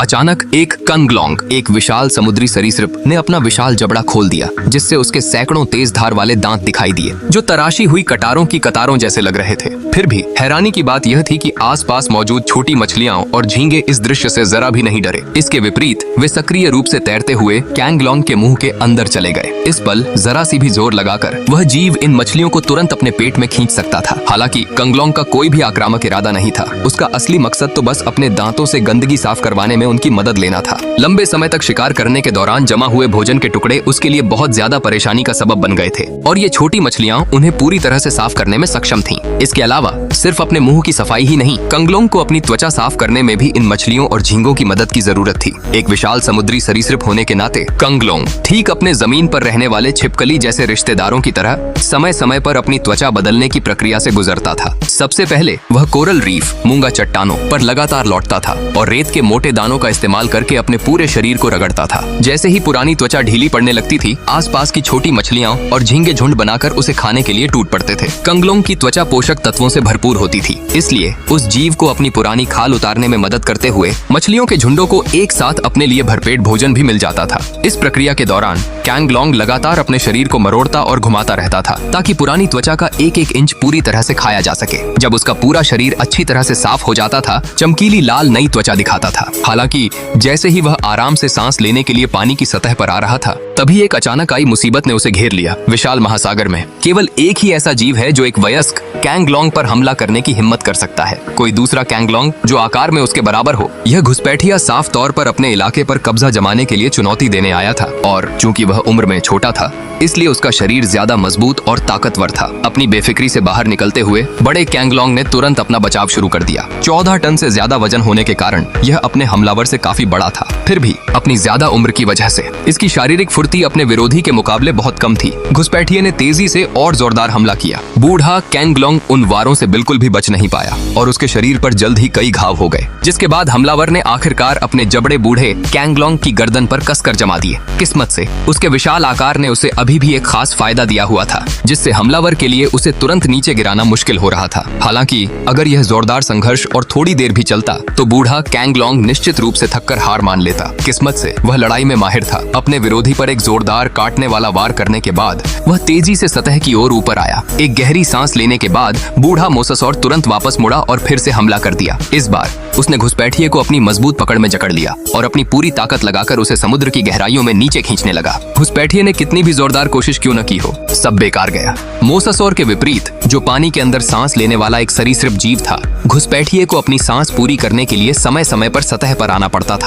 अचानक एक कंगलोंग, एक विशाल समुद्री सरीसृप ने अपना विशाल जबड़ा खोल दिया, जिससे उसके सैकड़ों तेज धार वाले दांत दिखाई दिए, जो तराशी हुई कटारों की कतारों जैसे लग रहे थे। फिर भी हैरानी की बात यह थी कि आसपास मौजूद छोटी मछलियां और झींगे इस दृश्य से जरा भी नहीं डरे। इसके विपरीत वे सक्रिय रूप से तैरते हुए कैंगलोंग के मुंह के अंदर चले गए। इस पल जरा सी भी जोर लगाकर वह जीव इन मछलियों को तुरंत अपने पेट में खींच सकता था। हालांकि कंगलोंग का कोई भी आक्रामक इरादा नहीं था। उसका असली मकसद तो बस अपने दांतों से गंदगी साफ करवाने में उनकी मदद लेना था। लंबे समय तक शिकार करने के दौरान जमा हुए भोजन के टुकड़े उसके लिए बहुत ज्यादा परेशानी का सबब बन गए थे, और ये छोटी मछलियां उन्हें पूरी तरह से साफ करने में सक्षम थीं। इसके अलावा सिर्फ अपने मुंह की सफाई ही नहीं, कंगलोंग को अपनी त्वचा साफ करने में भी इन मछलियों और झींगों की मदद की जरूरत थी। एक विशाल समुद्री सरीसृप होने के नाते कंगलोंग ठीक अपने जमीन पर रहने वाले छिपकली जैसे रिश्तेदारों की तरह समय समय पर अपनी त्वचा बदलने की प्रक्रिया से गुजरता था। सबसे पहले वह कोरल रीफ, मूंगा चट्टानों पर लगातार लौटता था और रेत के मोटे दानों का इस्तेमाल करके अपने पूरे शरीर को रगड़ता था। जैसे ही पुरानी त्वचा ढीली पड़ने लगती थी, आसपास की छोटी मछलियां और झींगे झुंड बनाकर उसे खाने के लिए टूट पड़ते थे। कंगलोंग की त्वचा पोषक तत्वों से भरपूर होती थी, इसलिए उस जीव को अपनी पुरानी खाल उतारने में मदद करते हुए मछलियों के झुंडों को एक साथ अपने लिए भरपेट भोजन भी मिल जाता था। इस प्रक्रिया के दौरान कैंगलोंग लगातार अपने शरीर को मरोड़ता और घुमाता रहता था, ताकि पुरानी त्वचा का एक एक इंच पूरी तरह से खाया जा सके। जब उसका पूरा शरीर अच्छी तरह से साफ हो जाता था, चमकीली लाल नई त्वचा दिखाता था। हालांकि जैसे ही वह आराम से सांस लेने के लिए पानी की सतह पर आ रहा था, तभी एक अचानक आई मुसीबत ने उसे घेर लिया। विशाल महासागर में केवल एक ही ऐसा जीव है जो एक वयस्क कैंगलोंग पर हमला करने की हिम्मत कर सकता है। कोई दूसरा कैंगलोंग जो आकार में उसके बराबर हो। यह घुसपैठिया साफ तौर पर अपने इलाके पर कब्जा जमाने के लिए चुनौती देने आया था, और चूंकि वह उम्र में छोटा था, इसलिए उसका शरीर ज्यादा मजबूत और ताकतवर था। अपनी बेफिक्री से बाहर निकलते हुए बड़े कैंगलोंग ने तुरंत अपना बचाव शुरू कर दिया। 14 टन से ज्यादा वजन होने के कारण यह अपने हमलावर से काफी बड़ा था। फिर भी अपनी ज्यादा उम्र की वजह से इसकी शारीरिक फुर्ती अपने विरोधी के मुकाबले बहुत कम थी। घुसपैठिए ने तेजी से और जोरदार हमला किया। बूढ़ा कैंगलोंग उन वारों से बिल्कुल भी बच नहीं पाया और उसके शरीर पर जल्द ही कई घाव हो गए, जिसके बाद हमलावर ने आखिरकार अपने जबड़े बूढ़े कैंगलोंग की गर्दन पर कसकर जमा दिए। किस्मत से उसके विशाल आकार ने उसे अभी भी एक खास फायदा दिया हुआ था, जिससे हमलावर के लिए उसे तुरंत नीचे गिराना मुश्किल हो रहा था। हालांकि अगर यह जोरदार संघर्ष और थोड़ी देर भी चलता, तो बूढ़ा कैंगलोंग निश्चित रूप से थककर हार मान लेता। किस्मत से वह लड़ाई में माहिर था। अपने विरोधी पर एक जोरदार काटने वाला वार करने के बाद वह तेजी से सतह की ओर ऊपर आया। एक गहरी सांस लेने के बाद बूढ़ा मोसासौर तुरंत वापस मुड़ा और फिर से हमला कर दिया। इस बार उसने घुसपैठिए को अपनी मजबूत पकड़ में जकड़ लिया और अपनी पूरी ताकत लगाकर उसे समुद्र की गहराइयों में नीचे खींचने लगा। घुसपैठिए ने कितनी भी जोरदार कोशिश क्यों न की हो, सब बेकार गया। मोसासौर के विपरीत, जो पानी के अंदर सांस लेने वाला एक सरीसृप जीव था, घुसपैठिए को अपनी सांस पूरी करने के लिए समय समय पर सतह पर आना पड़ता था।